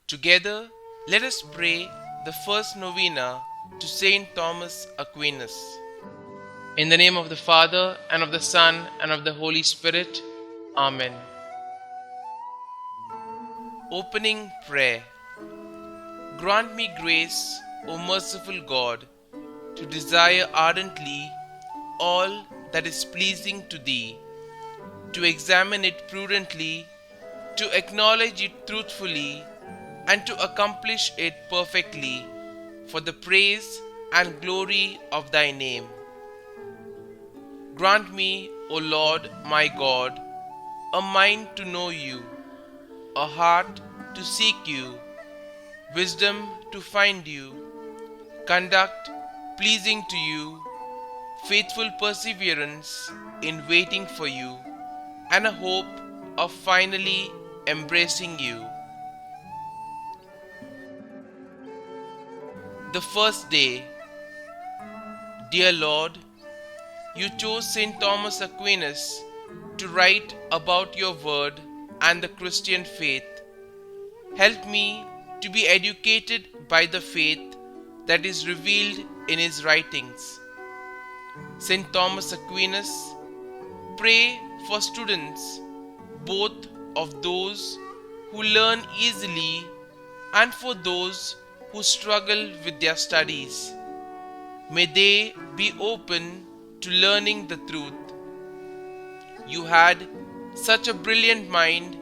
Together, let us pray the first novena to St Thomas Aquinas. In the name of the Father, and of the Son, and of the Holy Spirit. Amen. Opening Prayer. Grant me grace, O merciful God, to desire ardently all that is pleasing to Thee, to examine it prudently, to acknowledge it truthfully, and to accomplish it perfectly, for the praise and glory of Thy name. Grant me, O Lord my God, a mind to know You, a heart to seek You, wisdom to find You, conduct pleasing to You, faithful perseverance in waiting for You, and a hope of finally embracing You. The first day. Dear Lord, You chose St Thomas Aquinas to write about Your word and the Christian faith. Help me to be educated by the faith that is revealed in his writings. St Thomas Aquinas, pray for students, both of those who learn easily and for those who struggle with their studies. May they be open to learning the truth. You had such a brilliant mind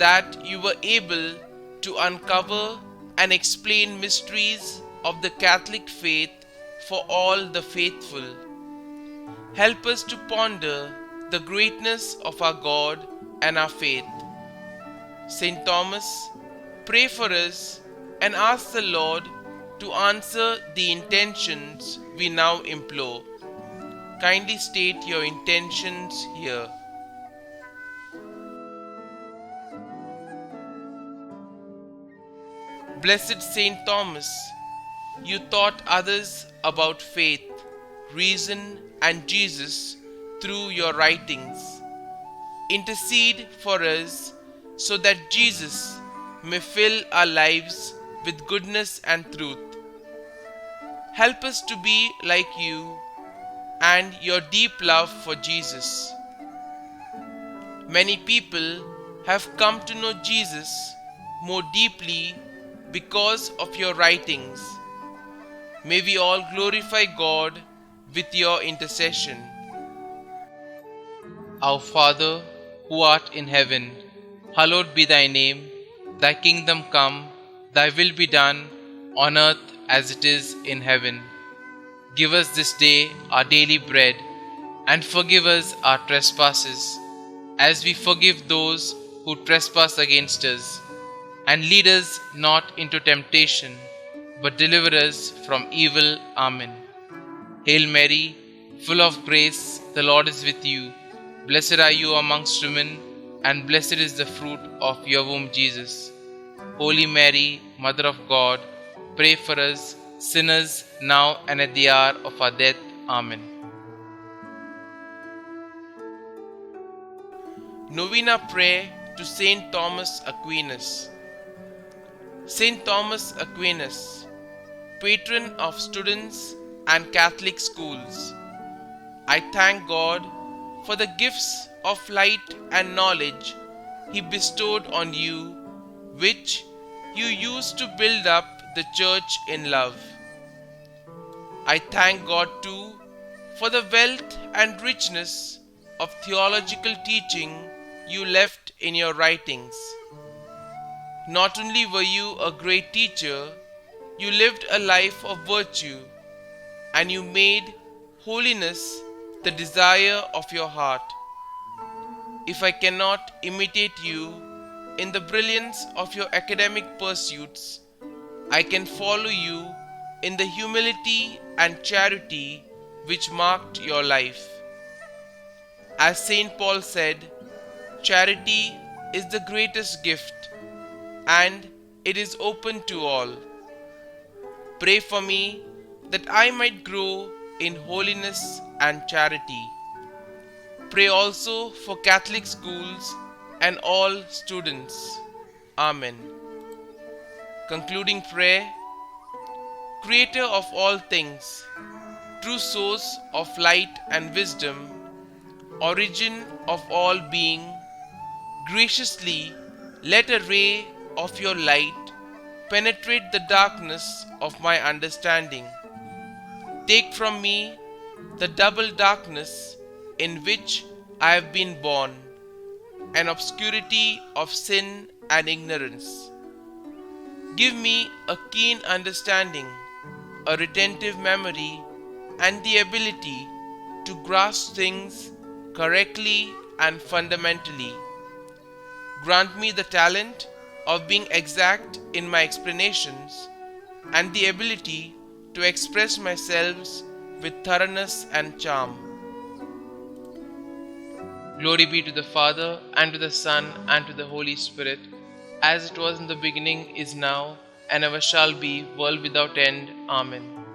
that you were able to uncover and explain mysteries of the Catholic faith for all the faithful. Help us to ponder the greatness of our God and our faith. St. Thomas, pray for us and ask the Lord to answer the intentions we now implore. Kindly state your intentions here. Blessed St. Thomas, you taught others about faith, reason, and Jesus through your writings. Intercede for us so that Jesus may fill our lives with goodness and truth. Help us to be like you and your deep love for Jesus. Many people have come to know Jesus more deeply because of your writings. May we all glorify God with your intercession. Our Father, who art in heaven, hallowed be thy name. Thy kingdom come, thy will be done, on earth as it is in heaven. Give us this day our daily bread, and forgive us our trespasses, as we forgive those who trespass against us. And lead us not into temptation, but deliver us from evil. Amen. Hail Mary, full of grace, the Lord is with you. Blessed are you amongst women, and blessed is the fruit of your womb, Jesus. Holy Mary, Mother of God, pray for us sinners now and at the hour of our death. Amen. Novena Prayer to St Thomas Aquinas. St Thomas Aquinas, patron of students and Catholic schools, I thank God for the gifts of light and knowledge He bestowed on you, which you used to build up the Church in love. I thank God too for the wealth and richness of theological teaching you left in your writings. Not only were you a great teacher, you lived a life of virtue, and you made holiness the desire of your heart. If I cannot imitate you in the brilliance of your academic pursuits, I can follow you in the humility and charity which marked your life. As St. Paul said, charity is the greatest gift, and it is open to all. Pray for me that I might grow in holiness and charity. Pray also for Catholic schools and all students. Amen. Concluding prayer. Creator of all things, true source of light and wisdom, origin of all being, graciously let a ray of your light penetrate the darkness of my understanding. Take from me the double darkness in which I have been born, an obscurity of sin and ignorance. Give me a keen understanding, a retentive memory, and the ability to grasp things correctly and fundamentally. Grant me the talent of being exact in my explanations and the ability to express myself with thoroughness and charm. Glory be to the Father, and to the Son, and to the Holy Spirit, as it was in the beginning, is now, and ever shall be, world without end. Amen.